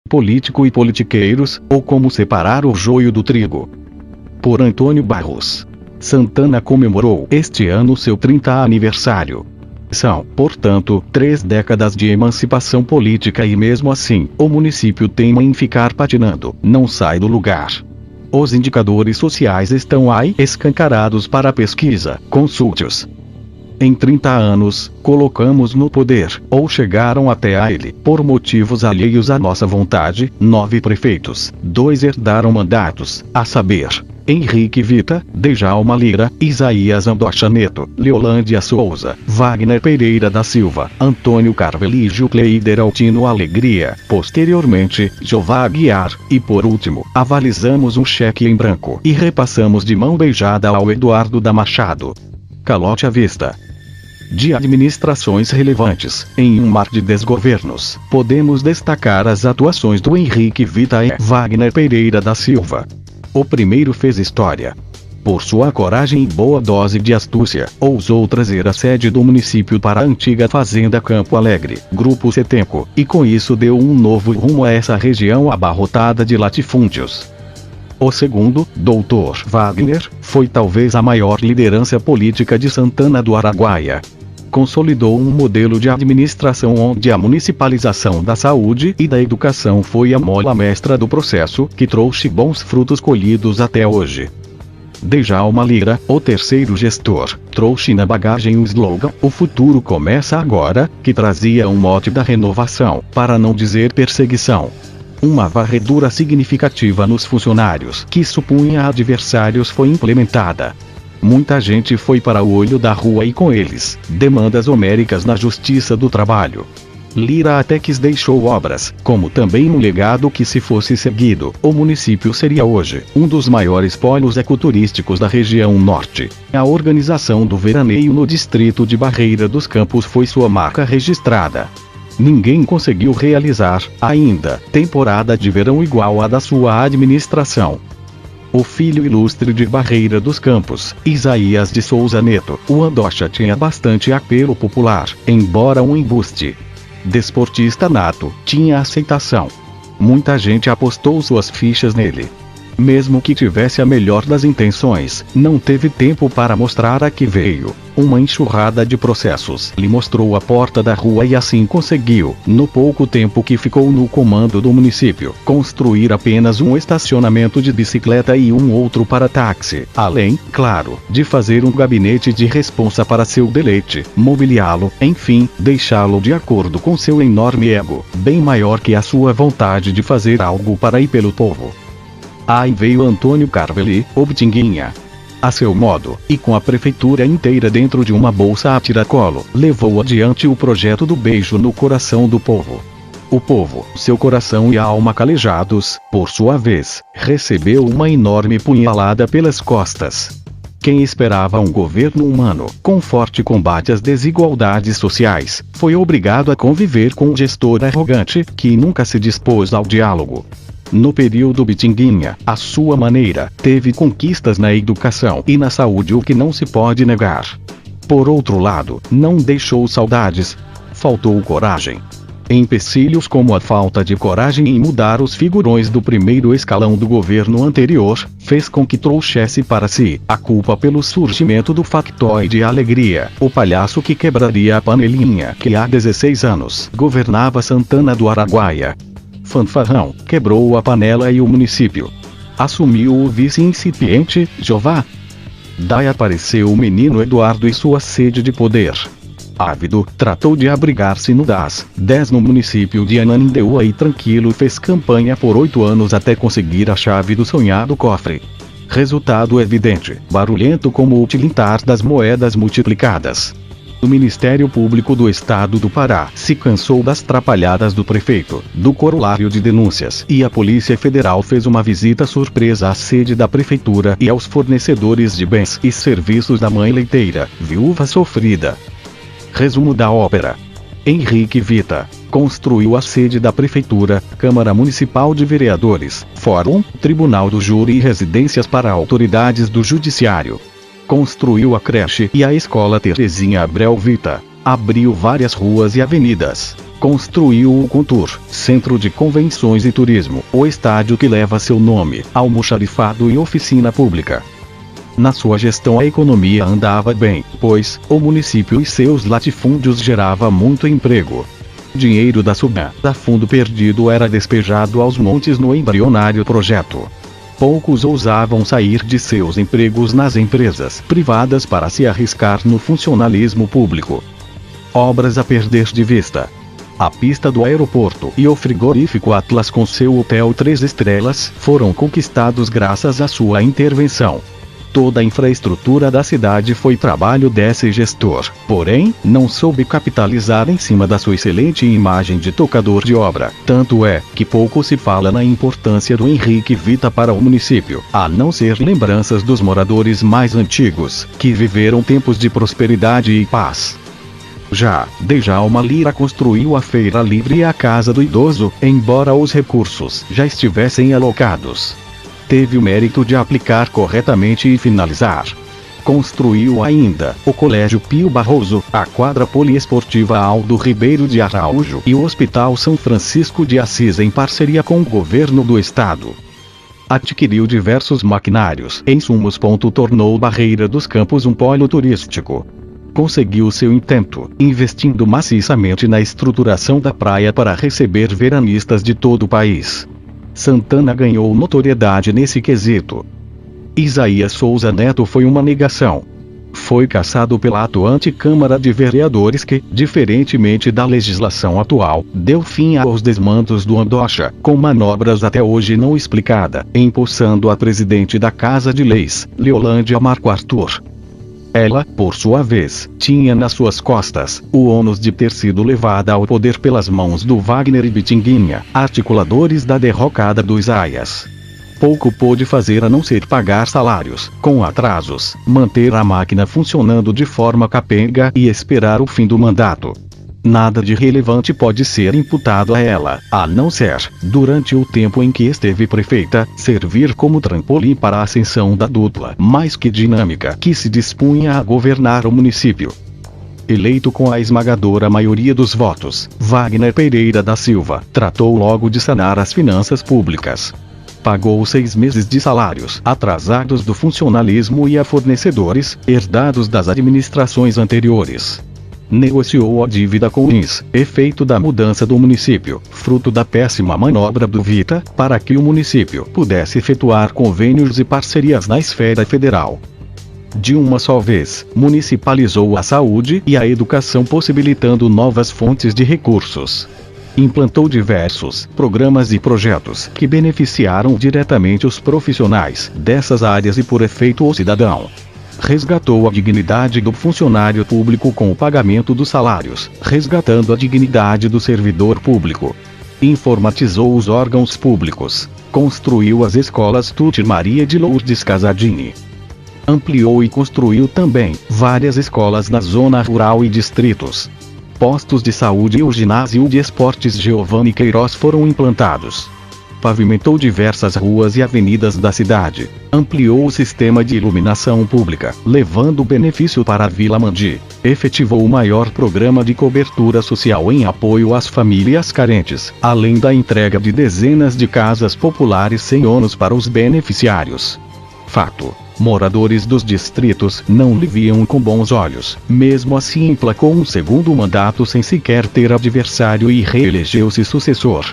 Político e politiqueiros, ou Como Separar o Joio do Trigo. Por Antônio Barros. Santana comemorou este ano seu 30º aniversário. São, portanto, 3 décadas de emancipação política e mesmo assim, o município teima em ficar patinando, não sai do lugar. Os indicadores sociais estão aí escancarados para pesquisa, consulte-os. Em 30 anos, colocamos no poder, ou chegaram até a ele, por motivos alheios à nossa vontade, 9 prefeitos, 2 herdaram mandatos, a saber, Henrique Vita, Djalma Lira, Isaías Andocha Neto, Leolândia Souza, Wagner Pereira da Silva, Antônio Carvalho Cleider Altino Alegria, posteriormente, Jeová Aguiar, e por último, avalizamos um cheque em branco e repassamos de mão beijada ao Eduardo da Machado. Calote à vista. De administrações relevantes, em um mar de desgovernos, podemos destacar as atuações do Henrique Vita e Wagner Pereira da Silva. O primeiro fez história. Por sua coragem e boa dose de astúcia, ousou trazer a sede do município para a antiga Fazenda Campo Alegre, Grupo Setemco, e com isso deu um novo rumo a essa região abarrotada de latifúndios. O segundo, Dr. Wagner, foi talvez a maior liderança política de Santana do Araguaia. Consolidou um modelo de administração onde a municipalização da saúde e da educação foi a mola mestra do processo, que trouxe bons frutos colhidos até hoje. Djalma Lira, o terceiro gestor, trouxe na bagagem o slogan "O futuro começa agora", que trazia um mote da renovação, para não dizer perseguição. Uma varredura significativa nos funcionários que supunha adversários foi implementada. Muita gente foi para o olho da rua e com eles, demandas homéricas na Justiça do Trabalho. Lira até que deixou obras, como também um legado que, se fosse seguido, o município seria hoje um dos maiores polos ecoturísticos da região norte. A organização do veraneio no distrito de Barreira dos Campos foi sua marca registrada. Ninguém conseguiu realizar, ainda, temporada de verão igual à da sua administração. O filho ilustre de Barreira dos Campos, Isaías de Souza Neto, o Andocha, tinha bastante apelo popular, embora um embuste. Desportista nato, tinha aceitação. Muita gente apostou suas fichas nele. Mesmo que tivesse a melhor das intenções, não teve tempo para mostrar a que veio. Uma enxurrada de processos lhe mostrou a porta da rua e assim conseguiu, no pouco tempo que ficou no comando do município, construir apenas um estacionamento de bicicleta e um outro para táxi, além, claro, de fazer um gabinete de responsa para seu deleite, mobiliá-lo, enfim, deixá-lo de acordo com seu enorme ego, bem maior que a sua vontade de fazer algo para e pelo povo. Aí veio Antônio Carvalho, o Bitinguinha. A seu modo, e com a prefeitura inteira dentro de uma bolsa a tiracolo, levou adiante o projeto do beijo no coração do povo. O povo, seu coração e alma calejados, por sua vez, recebeu uma enorme punhalada pelas costas. Quem esperava um governo humano, com forte combate às desigualdades sociais, foi obrigado a conviver com um gestor arrogante, que nunca se dispôs ao diálogo. No período Bitinguinha, à sua maneira, teve conquistas na educação e na saúde, o que não se pode negar. Por outro lado, não deixou saudades. Faltou coragem. Empecilhos como a falta de coragem em mudar os figurões do primeiro escalão do governo anterior, fez com que trouxesse para si a culpa pelo surgimento do factoide Alegria, o palhaço que quebraria a panelinha que há 16 anos governava Santana do Araguaia. Fanfarrão, quebrou a panela e o município. Assumiu o vice incipiente, Jeová. Daí apareceu o menino Eduardo e sua sede de poder. Ávido, tratou de abrigar-se no DAS 10 no município de Ananindeua e tranquilo fez campanha por 8 anos até conseguir a chave do sonhado cofre. Resultado evidente, barulhento como o tilintar das moedas multiplicadas. O Ministério Público do Estado do Pará se cansou das trapalhadas do prefeito, do corolário de denúncias, e a Polícia Federal fez uma visita surpresa à sede da prefeitura e aos fornecedores de bens e serviços da mãe leiteira, viúva sofrida. Resumo da ópera. Henrique Vita construiu a sede da prefeitura, Câmara Municipal de Vereadores, Fórum, Tribunal do Júri e residências para autoridades do Judiciário. Construiu a creche e a escola Terezinha Abreu Vita. Abriu várias ruas e avenidas. Construiu o Contur, Centro de Convenções e Turismo, o estádio que leva seu nome, almoxarifado e oficina pública. Na sua gestão a economia andava bem, pois o município e seus latifúndios gerava muito emprego. Dinheiro da SUBA, da fundo perdido, era despejado aos montes no embrionário projeto. Poucos ousavam sair de seus empregos nas empresas privadas para se arriscar no funcionalismo público. Obras a perder de vista. A pista do aeroporto e o frigorífico Atlas com seu hotel 3 estrelas foram conquistados graças à sua intervenção. Toda a infraestrutura da cidade foi trabalho desse gestor, porém, não soube capitalizar em cima da sua excelente imagem de tocador de obra. Tanto é, que pouco se fala na importância do Henrique Vita para o município, a não ser lembranças dos moradores mais antigos, que viveram tempos de prosperidade e paz. Já Djalma Lira construiu a Feira Livre e a Casa do Idoso, embora os recursos já estivessem alocados. Teve o mérito de aplicar corretamente e finalizar. Construiu ainda o Colégio Pio Barroso, a quadra poliesportiva Aldo Ribeiro de Araújo e o Hospital São Francisco de Assis em parceria com o governo do estado. Adquiriu diversos maquinários e insumos. Tornou Barreira dos Campos um polo turístico. Conseguiu seu intento, investindo maciçamente na estruturação da praia para receber veranistas de todo o país. Santana ganhou notoriedade nesse quesito. Isaías Souza Neto foi uma negação. Foi cassado pela atuante Câmara de Vereadores que, diferentemente da legislação atual, deu fim aos desmandos do Andocha, com manobras até hoje não explicadas, empossando a presidente da Casa de Leis, Leolândia Marco Arthur. Ela, por sua vez, tinha nas suas costas o ônus de ter sido levada ao poder pelas mãos do Wagner e Bitinguinha, articuladores da derrocada do Isaías. Pouco pôde fazer a não ser pagar salários, com atrasos, manter a máquina funcionando de forma capenga e esperar o fim do mandato. Nada de relevante pode ser imputado a ela, a não ser, durante o tempo em que esteve prefeita, servir como trampolim para a ascensão da dupla mais que dinâmica que se dispunha a governar o município. Eleito com a esmagadora maioria dos votos, Wagner Pereira da Silva tratou logo de sanar as finanças públicas. Pagou 6 meses de salários atrasados do funcionalismo e a fornecedores, herdados das administrações anteriores. Negociou a dívida com o INS, efeito da mudança do município, fruto da péssima manobra do Vita, para que o município pudesse efetuar convênios e parcerias na esfera federal. De uma só vez, municipalizou a saúde e a educação, possibilitando novas fontes de recursos. Implantou diversos programas e projetos que beneficiaram diretamente os profissionais dessas áreas e, por efeito, o cidadão. Resgatou a dignidade do funcionário público com o pagamento dos salários, resgatando a dignidade do servidor público. Informatizou os órgãos públicos. Construiu as escolas Tuti Maria de Lourdes Casadini. Ampliou e construiu também várias escolas na zona rural e distritos. Postos de saúde e o ginásio de esportes Giovanni Queiroz foram implantados. Pavimentou diversas ruas e avenidas da cidade. Ampliou o sistema de iluminação pública, levando benefício para a Vila Mandi. Efetivou o maior programa de cobertura social em apoio às famílias carentes, além da entrega de dezenas de casas populares sem ônus para os beneficiários. Fato: moradores dos distritos não lhe viam com bons olhos. Mesmo assim, emplacou um segundo mandato sem sequer ter adversário e reelegeu-se sucessor.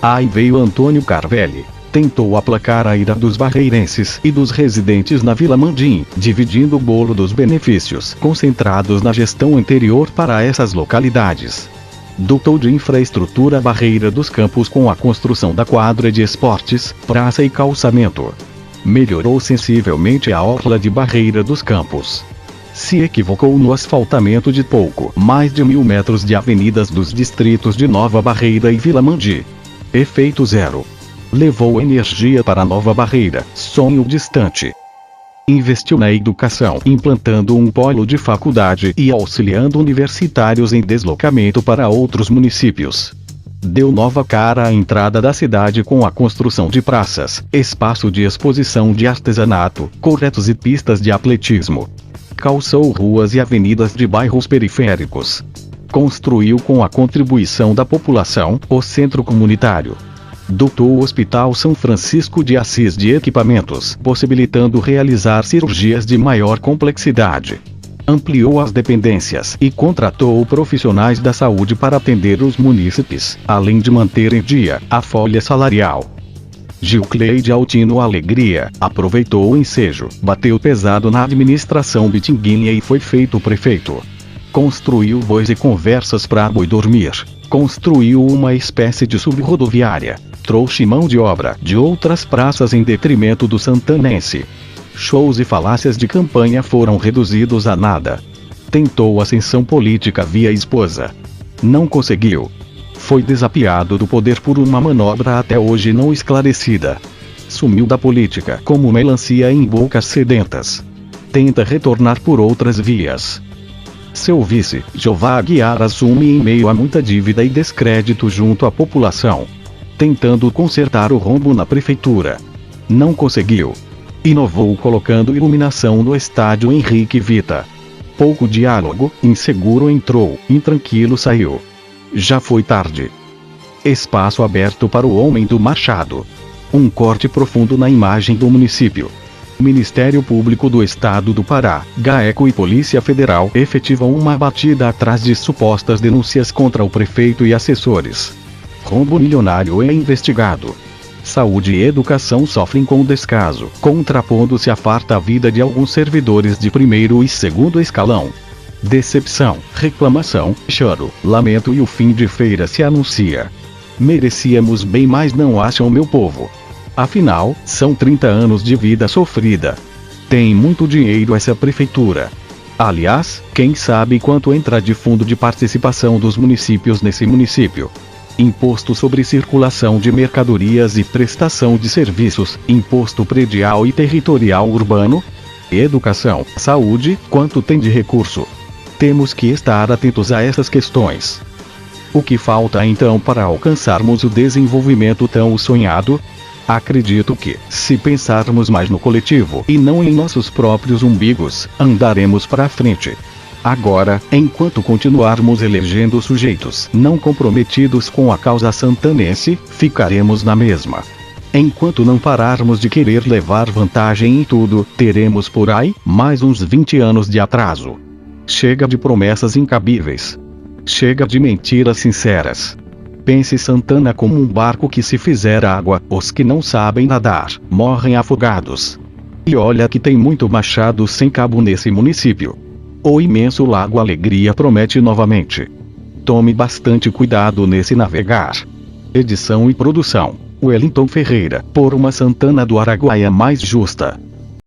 Aí veio Antônio Carvelli. Tentou aplacar a ira dos barreirenses e dos residentes na Vila Mandim, dividindo o bolo dos benefícios concentrados na gestão anterior para essas localidades. Dotou de infraestrutura Barreira dos Campos com a construção da quadra de esportes, praça e calçamento. Melhorou sensivelmente a orla de Barreira dos Campos. Se equivocou no asfaltamento de pouco mais de 1.000 metros de avenidas dos distritos de Nova Barreira e Vila Mandi. Efeito zero. Levou energia para Nova Barreira, sonho distante. Investiu na educação, implantando um polo de faculdade e auxiliando universitários em deslocamento para outros municípios. Deu nova cara à entrada da cidade com a construção de praças, espaço de exposição de artesanato, corretos e pistas de atletismo. Calçou ruas e avenidas de bairros periféricos. Construiu com a contribuição da população o centro comunitário. Dotou o Hospital São Francisco de Assis de equipamentos, possibilitando realizar cirurgias de maior complexidade. Ampliou as dependências e contratou profissionais da saúde para atender os munícipes, além de manter em dia a folha salarial. Gilcleide Altino Alegria aproveitou o ensejo, bateu pesado na administração bitinguinha e foi feito prefeito. Construiu bois e conversas para boi dormir. Construiu uma espécie de subrodoviária. Trouxe mão de obra de outras praças em detrimento do santanense. Shows e falácias de campanha foram reduzidos a nada. Tentou ascensão política via esposa. Não conseguiu. Foi desapiado do poder por uma manobra até hoje não esclarecida. Sumiu da política como melancia em bocas sedentas. Tenta retornar por outras vias. Seu vice, Jeová Aguiar, assume em meio a muita dívida e descrédito junto à população. Tentando consertar o rombo na prefeitura. Não conseguiu. Inovou colocando iluminação no estádio Henrique Vita. Pouco diálogo, inseguro entrou, intranquilo saiu. Já foi tarde. Espaço aberto para o homem do machado. Um corte profundo na imagem do município. Ministério Público do Estado do Pará, GAECO e Polícia Federal efetivam uma batida atrás de supostas denúncias contra o prefeito e assessores. Rombo milionário é investigado. Saúde e educação sofrem com descaso, contrapondo-se à farta vida de alguns servidores de primeiro e segundo escalão. Decepção, reclamação, choro, lamento e o fim de feira se anuncia. Merecíamos bem mais, não acham, meu povo? Afinal, são 30 anos de vida sofrida. Tem muito dinheiro essa prefeitura. Aliás, quem sabe quanto entra de fundo de participação dos municípios nesse município? Imposto sobre circulação de mercadorias e prestação de serviços, imposto predial e territorial urbano? Educação, saúde, quanto tem de recurso? Temos que estar atentos a essas questões. O que falta então para alcançarmos o desenvolvimento tão sonhado? Acredito que, se pensarmos mais no coletivo e não em nossos próprios umbigos, andaremos para frente. Agora, enquanto continuarmos elegendo sujeitos não comprometidos com a causa santanense, ficaremos na mesma. Enquanto não pararmos de querer levar vantagem em tudo, teremos por aí mais uns 20 anos de atraso. Chega de promessas incabíveis. Chega de mentiras sinceras. Pense Santana como um barco que, se fizer água, os que não sabem nadar morrem afogados. E olha que tem muito machado sem cabo nesse município. O imenso Lago Alegria promete novamente. Tome bastante cuidado nesse navegar. Edição e produção: Wellington Ferreira, por uma Santana do Araguaia mais justa.